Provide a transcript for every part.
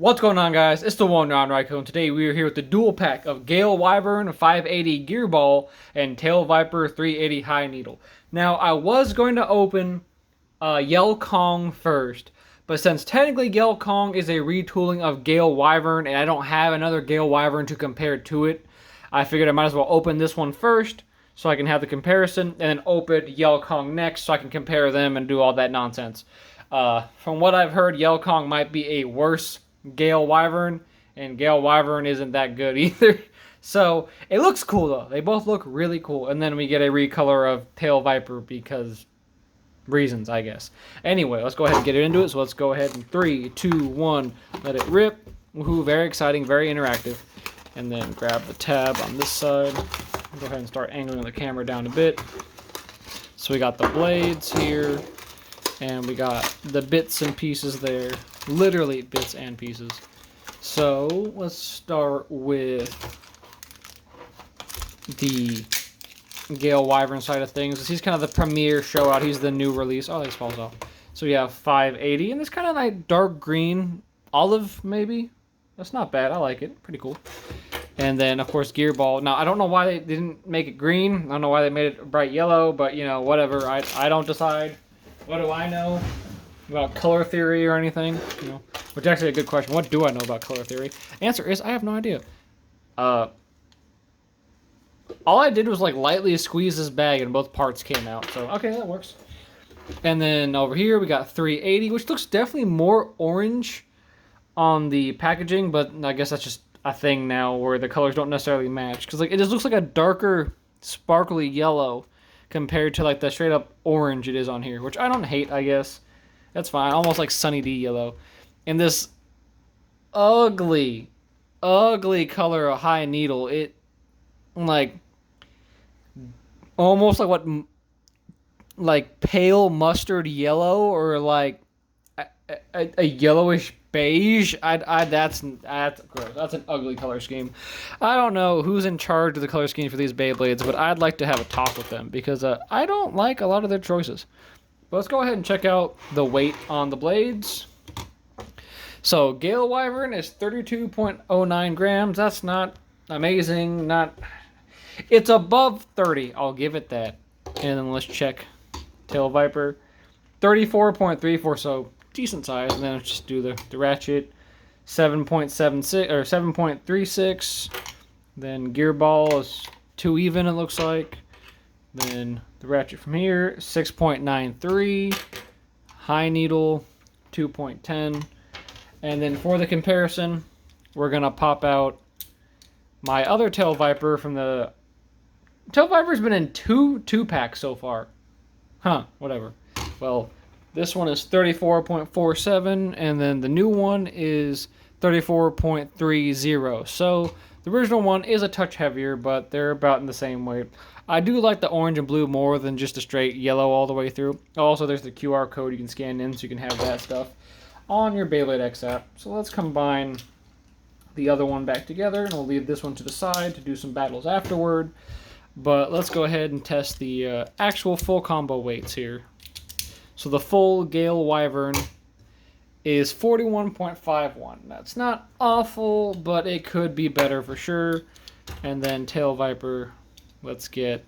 What's going on, guys? It's the one Ron Ryko, and today we are here with the dual pack of Gale Wyvern 5-80 Gearball and Tail Viper 380 High Needle. Now, I was going to open Yell Kong first, but since technically Yell Kong is a retooling of Gale Wyvern, and I don't have another Gale Wyvern to compare to it, I figured I might as well open this one first so I can have the comparison, and then open Yell Kong next so I can compare them and do all that nonsense. From what I've heard, Yell Kong might be a worse Gale Wyvern, and Gale Wyvern isn't that good either. So it looks cool though. They both look really cool. And then we get a recolor of Tail Viper because reasons, I guess. Anyway, let's go ahead and get into it. So let's go ahead in 3, 2, 1, let it rip. Woohoo, very exciting, very interactive. And then grab the tab on this side. Go ahead and start angling the camera down a bit. So we got the blades here, and we got the bits and pieces there. Literally bits and pieces. So let's start with the Gale Wyvern side of things. He's kind of the premier show out. He's the new release. Oh, this falls off. So we have 580, and it's kind of like dark green, olive maybe. That's not bad. I like it. Pretty cool. And then, of course, Gearball. Now, I don't know why they didn't make it green. I don't know why they made it bright yellow, but, you know, whatever. I don't decide. What do I know about color theory or anything? You know, which is actually a good question. What do I know about color theory? Answer is, I have no idea. All I did was, like, lightly squeeze this bag and both parts came out. So, okay, that works. And then over here, we got 380, which looks definitely more orange on the packaging, but I guess that's just a thing now where the colors don't necessarily match, because like it just looks like a darker sparkly yellow compared to like the straight up orange it is on here, which I don't hate. I guess that's fine, almost like Sunny D yellow. And this ugly color of High Needle, it like almost like what, like pale mustard yellow, or like a yellowish beige. That's gross. That's an ugly color scheme. I don't know who's in charge of the color scheme for these Beyblades, but I'd like to have a talk with them because I don't like a lot of their choices. But let's go ahead and check out the weight on the blades. So Gale Wyvern is 32.09 grams. That's not amazing. It's above 30. I'll give it that. And then let's check Tail Viper, 34.34. So decent size. And then let's just do the ratchet, 7.76 or 7.36. Then Gearball is 2 even, it looks like. Then the ratchet from here, 6.93. High Needle, 2.10. And then for the comparison, we're gonna pop out my other Tail Viper from the Tail Viper's been in two packs so far. Huh, whatever. Well, this one is 34.47, and then the new one is 34.30. So the original one is a touch heavier, but they're about in the same weight. I do like the orange and blue more than just a straight yellow all the way through. Also, there's the QR code you can scan in, so you can have that stuff on your Beyblade X app. So let's combine the other one back together, and we'll leave this one to the side to do some battles afterward. But let's go ahead and test the actual full combo weights here. So the full Gale Wyvern is 41.51. That's not awful, but it could be better for sure. And then Tail Viper, let's get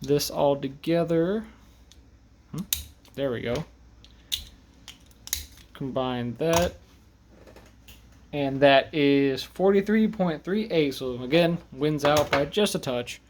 this all together. There we go. Combine that. And that is 43.38. So again, wins out by just a touch.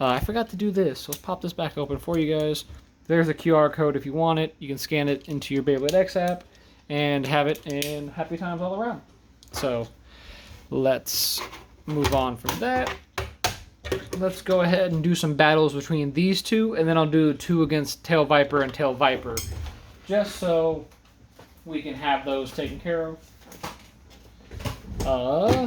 I forgot to do this. So let's pop this back open for you guys. There's a QR code if you want it. You can scan it into your Beyblade X app and have it in happy times all around. So let's move on from that. Let's go ahead and do some battles between these two, and then I'll do 2 against Tail Viper and Tail Viper, just so we can have those taken care of.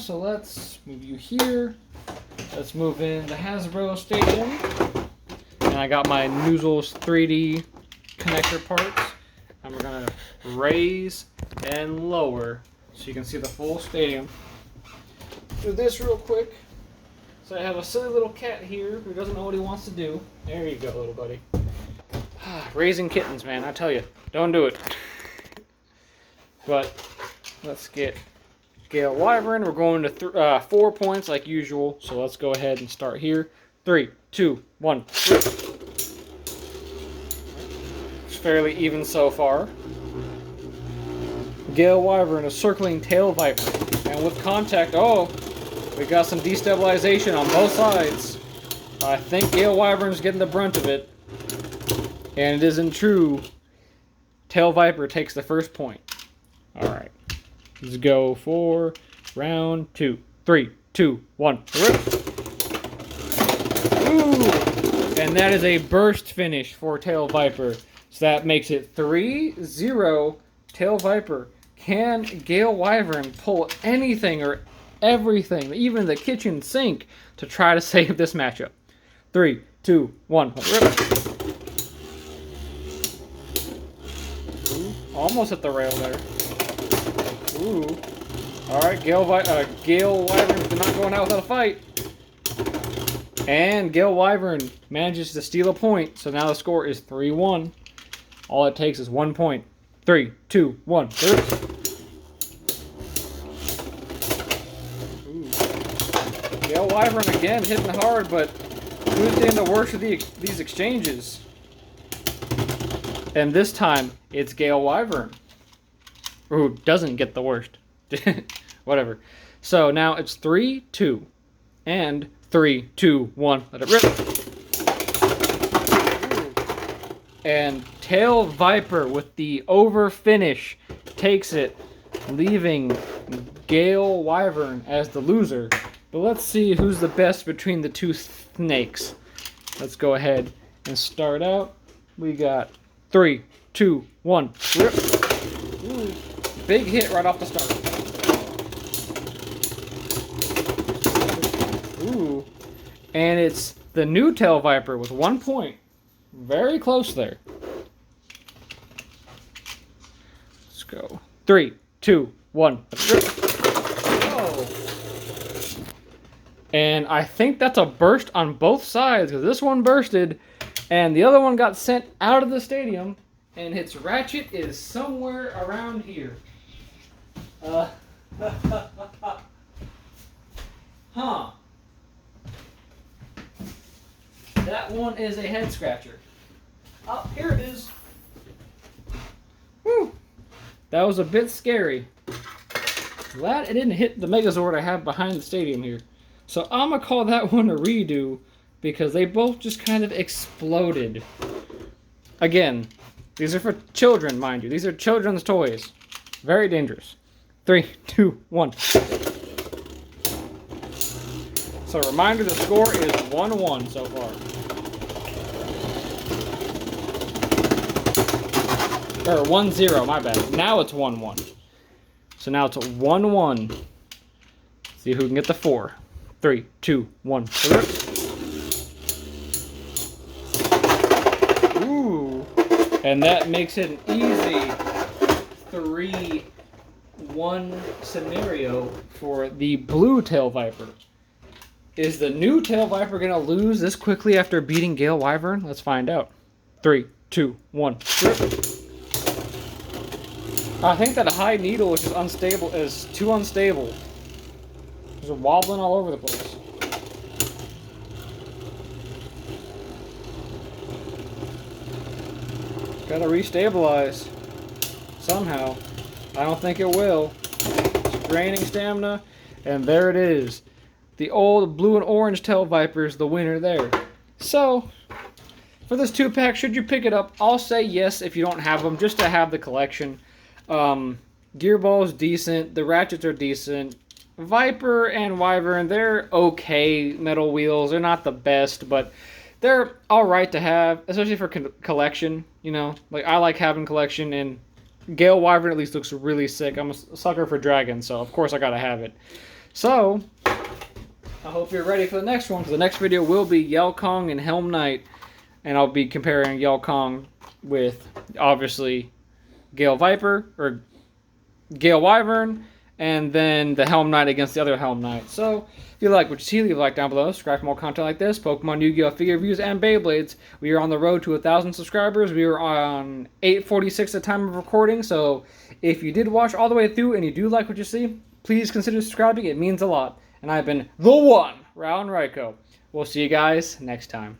So let's move you here. Let's move in the Hasbro Stadium. And I got my Noozles 3D connector parts. And we're going to raise and lower so you can see the full stadium. Do this real quick. So I have a silly little cat here who doesn't know what he wants to do. There you go, little buddy. Raising kittens, man, I tell you. Don't do it. But Let's get Gale Wyvern. We're going to 4 points like usual. So let's go ahead and start here. 3, 2, 1. It's fairly even so far. Gale Wyvern is circling Tail Viper. And with contact, oh, we got some destabilization on both sides. I think Gale Wyvern's getting the brunt of it. And it isn't true. Tail Viper takes the first point. Alright. Let's go for round 2. 3, 2, 1. Rip. Ooh! And that is a burst finish for Tail Viper. So that makes it 3-0 Tail Viper. Can Gale Wyvern pull anything or everything, even the kitchen sink, to try to save this matchup? 3, 2, 1. Rip. Ooh, almost hit the rail there. Ooh. Alright, Gale Wyvern not going out without a fight. And Gale Wyvern manages to steal a point, so now the score is 3-1. All it takes is 1 point. 3, 2, 1. Gale Wyvern again hitting hard, but who's getting the worst of these exchanges? And this time, it's Gale Wyvern. Who doesn't get the worst. Whatever. So now it's 3, 2. And 3, 2, 1. Let it rip. And Tail Viper with the over finish takes it, leaving Gale Wyvern as the loser. But let's see who's the best between the two snakes. Let's go ahead and start out. We got 3, 2, 1. Rip. Ooh, big hit right off the start. Ooh. And it's the new Tail Viper with 1 point. Very close there. Let's go. 3, 2, 1. Rip. Oh. And I think that's a burst on both sides, because this one bursted and the other one got sent out of the stadium, and its ratchet is somewhere around here. Huh. That one is a head scratcher. Oh, here it is. Whew. That was a bit scary. Glad it didn't hit the Megazord I have behind the stadium here. So I'm going to call that one a redo, because they both just kind of exploded. Again, these are for children, mind you. These are children's toys. Very dangerous. 3, 2, 1. So reminder, the score is 1-1 so far. Or 1-0, my bad. Now it's 1-1. So now it's a 1-1. See who can get the 4. 3, 2, 1. Ooh. And that makes it an easy 3-1 scenario for the blue Tail Viper. Is the new Tail Viper going to lose this quickly after beating Gale Wyvern? Let's find out. 3, 2, 1. I think that a high needle is unstable, is too unstable. It's wobbling all over the place. Gotta restabilize somehow. I don't think it will. It's draining stamina, and there it is. The old blue and orange Tail Viper is the winner there. So, for this 2-pack, should you pick it up? I'll say yes if you don't have them, just to have the collection. Gearball is decent. The ratchets are decent. Viper and Wyvern, they're okay metal wheels. They're not the best, but they're alright to have, especially for collection, you know. Like, I like having collection, and Gale Wyvern at least looks really sick. I'm a sucker for dragons, so of course I gotta have it. So, I hope you're ready for the next one, because the next video will be Yell Kong and Helm Knight, and I'll be comparing Yell Kong with, obviously, Gale Viper, or Gale Wyvern, and then the Helm Knight against the other Helm Knight. So if you like what you see, leave a like down below. Subscribe for more content like this, Pokemon, Yu-Gi-Oh! Figure reviews, and Beyblades. We are on the road to 1,000 subscribers. We are on 846 at the time of recording. So if you did watch all the way through and you do like what you see, please consider subscribing. It means a lot. And I've been the one, Rao and Raiko. We'll see you guys next time.